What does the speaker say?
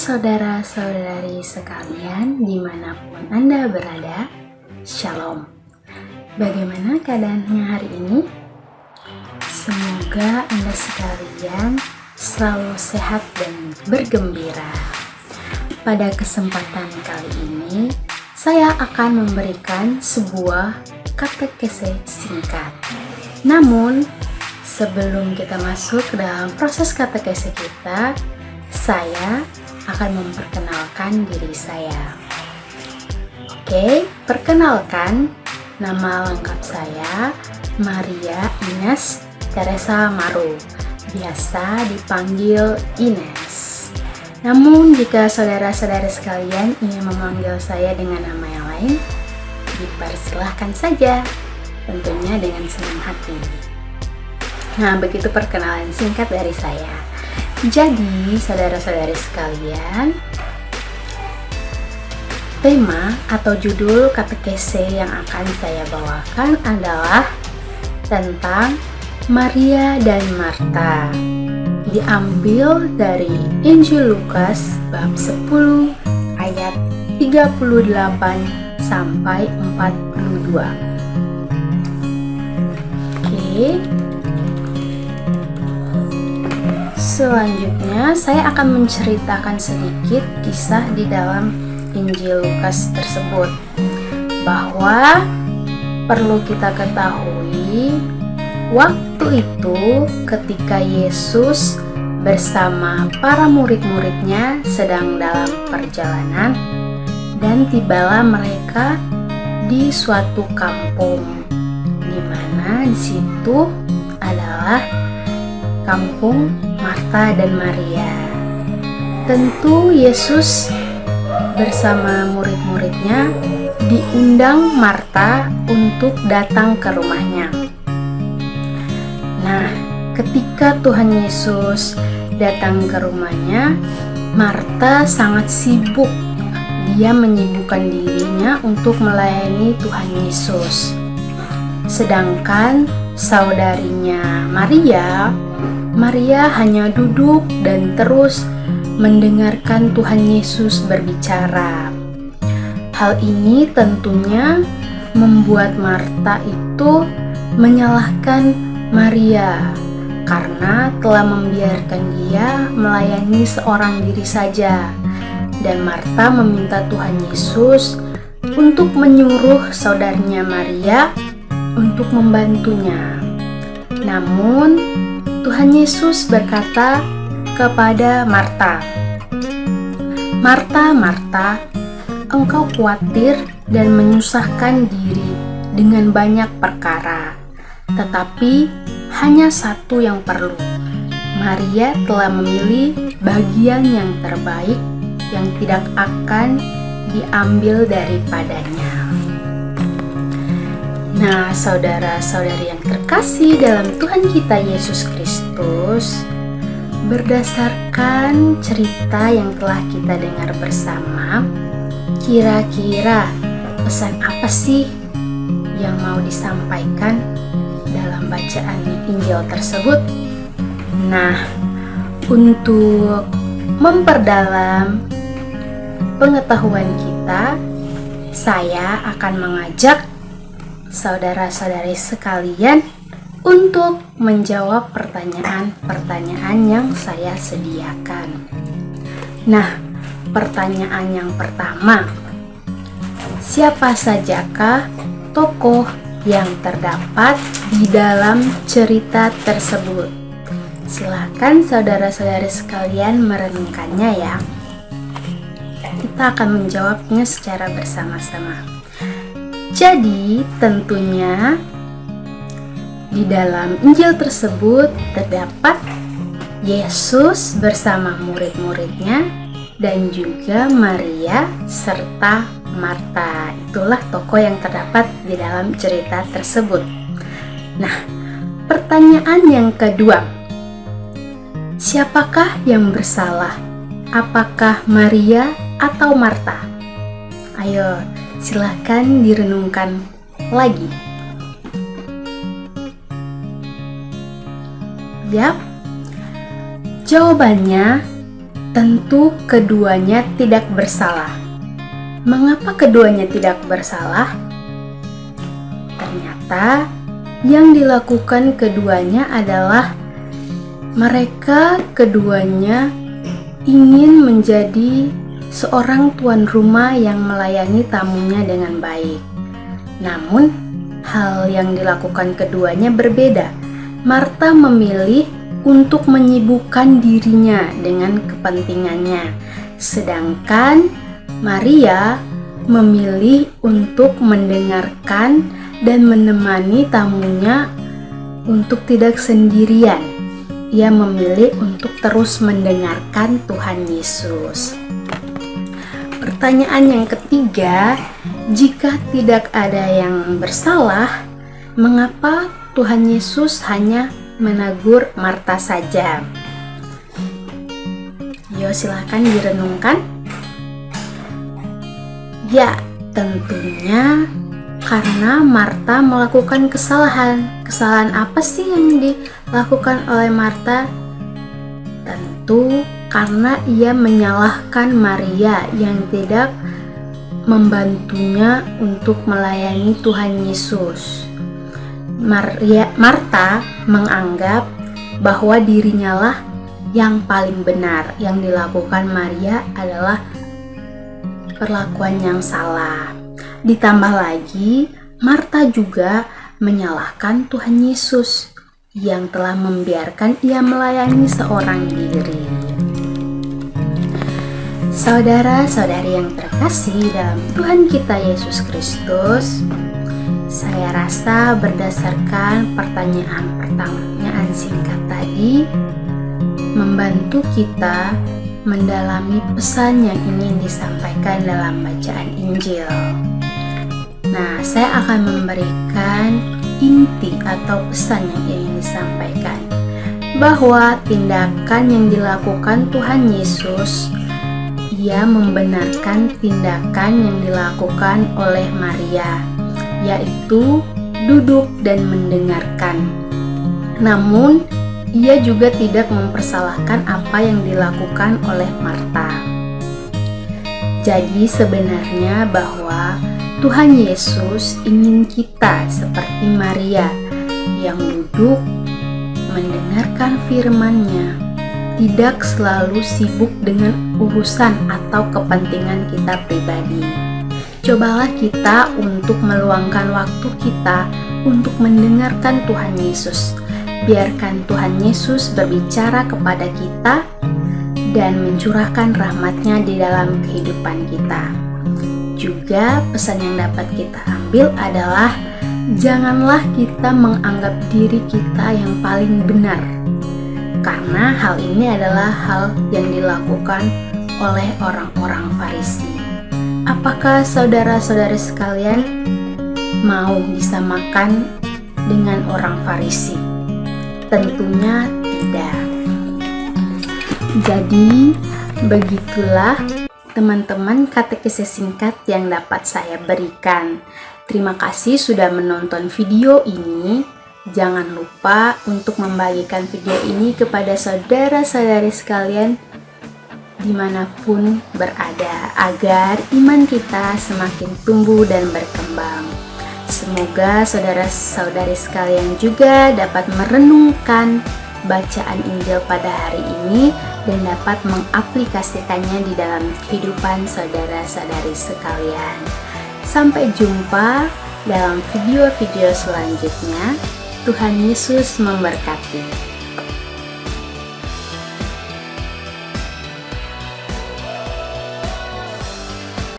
saudara-saudari sekalian dimanapun Anda berada, Shalom. Bagaimana keadaannya hari ini? Semoga Anda sekalian selalu sehat dan bergembira. Pada kesempatan kali ini, saya akan memberikan sebuah katekese singkat. Namun, sebelum kita masuk ke dalam proses katekese kita, saya akan memperkenalkan diri saya. Oke, perkenalkan, nama lengkap saya Maria Ines Teresa Maru, biasa dipanggil Ines. Namun jika saudara-saudara sekalian ingin memanggil saya dengan nama yang lain, dipersilahkan saja, tentunya dengan senang hati. Nah, begitu perkenalan singkat dari saya. Jadi, saudara-saudari sekalian, tema atau judul katekese yang akan saya bawakan adalah tentang Maria dan Marta. Diambil dari Injil Lukas bab 10 ayat 38 sampai 42. Oke. Selanjutnya, saya akan menceritakan sedikit kisah di dalam Injil Lukas tersebut. Bahwa perlu kita ketahui, waktu itu ketika Yesus bersama para murid-muridnya sedang dalam perjalanan, dan tibalah mereka di suatu kampung, di mana di situ adalah kampung Marta dan Maria. Tentu Yesus bersama murid-muridnya diundang Marta untuk datang ke rumahnya. Nah, ketika Tuhan Yesus datang ke rumahnya, Marta sangat sibuk. Dia menyibukkan dirinya untuk melayani Tuhan Yesus. Sedangkan saudarinya Maria hanya duduk dan terus mendengarkan Tuhan Yesus berbicara. Hal ini tentunya membuat Marta itu menyalahkan Maria karena telah membiarkan dia melayani seorang diri saja. Dan Marta meminta Tuhan Yesus untuk menyuruh saudaranya Maria untuk membantunya. Namun, Tuhan Yesus berkata kepada Marta, "Marta, Marta, engkau khawatir dan menyusahkan diri dengan banyak perkara, tetapi hanya satu yang perlu. Maria telah memilih bagian yang terbaik yang tidak akan diambil daripadanya." Nah, saudara-saudari yang terkasih dalam Tuhan kita Yesus Kristus, berdasarkan cerita yang telah kita dengar bersama, kira-kira pesan apa sih yang mau disampaikan dalam bacaan Injil tersebut? Nah, untuk memperdalam pengetahuan kita, saya akan mengajak saudara-saudari sekalian untuk menjawab pertanyaan-pertanyaan yang saya sediakan. Nah, pertanyaan yang pertama, siapa sajakah tokoh yang terdapat di dalam cerita tersebut? Silakan saudara-saudari sekalian merenungkannya ya. Kita akan menjawabnya secara bersama-sama. Jadi, tentunya di dalam Injil tersebut terdapat Yesus bersama murid-muridnya dan juga Maria serta Marta. Itulah tokoh yang terdapat di dalam cerita tersebut. Nah, pertanyaan yang kedua, siapakah yang bersalah? Apakah Maria atau Marta? Ayo, silahkan direnungkan lagi. Yap, jawabannya tentu keduanya tidak bersalah. Mengapa keduanya tidak bersalah? Ternyata yang dilakukan keduanya adalah mereka keduanya ingin menjadi seorang tuan rumah yang melayani tamunya dengan baik. Namun, hal yang dilakukan keduanya berbeda. Marta memilih untuk menyibukkan dirinya dengan kepentingannya, sedangkan Maria memilih untuk mendengarkan dan menemani tamunya untuk tidak sendirian. Ia memilih untuk terus mendengarkan Tuhan Yesus. Pertanyaan yang ketiga, jika tidak ada yang bersalah, mengapa Tuhan Yesus hanya menegur Marta saja? Yo, silakan direnungkan. Ya, tentunya karena Marta melakukan kesalahan. Kesalahan apa sih yang dilakukan oleh Marta? Tentu karena ia menyalahkan Maria yang tidak membantunya untuk melayani Tuhan Yesus. Marta menganggap bahwa dirinya lah yang paling benar. Yang dilakukan Maria adalah perlakuan yang salah. Ditambah lagi, Marta juga menyalahkan Tuhan Yesus yang telah membiarkan ia melayani seorang diri. Saudara-saudari yang terkasih dalam Tuhan kita Yesus Kristus, saya rasa berdasarkan pertanyaan singkat tadi membantu kita mendalami pesan yang ingin disampaikan dalam bacaan Injil. Nah, saya akan memberikan inti atau pesan yang ingin disampaikan, bahwa tindakan yang dilakukan Tuhan Yesus, ia membenarkan tindakan yang dilakukan oleh Maria, yaitu duduk dan mendengarkan. Namun, ia juga tidak mempersalahkan apa yang dilakukan oleh Marta. Jadi sebenarnya bahwa Tuhan Yesus ingin kita seperti Maria yang duduk mendengarkan firman-Nya, tidak selalu sibuk dengan urusan atau kepentingan kita pribadi. Cobalah kita untuk meluangkan waktu kita untuk mendengarkan Tuhan Yesus. Biarkan Tuhan Yesus berbicara kepada kita dan mencurahkan rahmat-Nya di dalam kehidupan kita. Juga pesan yang dapat kita ambil adalah janganlah kita menganggap diri kita yang paling benar, karena hal ini adalah hal yang dilakukan oleh orang-orang Farisi. Apakah saudara-saudari sekalian mau disamakan dengan orang Farisi? Tentunya tidak. Jadi, begitulah teman-teman katekesi singkat yang dapat saya berikan. Terima kasih sudah menonton video ini. Jangan lupa untuk membagikan video ini kepada saudara-saudari sekalian dimanapun berada, agar iman kita semakin tumbuh dan berkembang. Semoga saudara-saudari sekalian juga dapat merenungkan bacaan Injil pada hari ini dan dapat mengaplikasikannya di dalam kehidupan saudara-saudari sekalian. Sampai jumpa dalam video-video selanjutnya. Tuhan Yesus memberkati.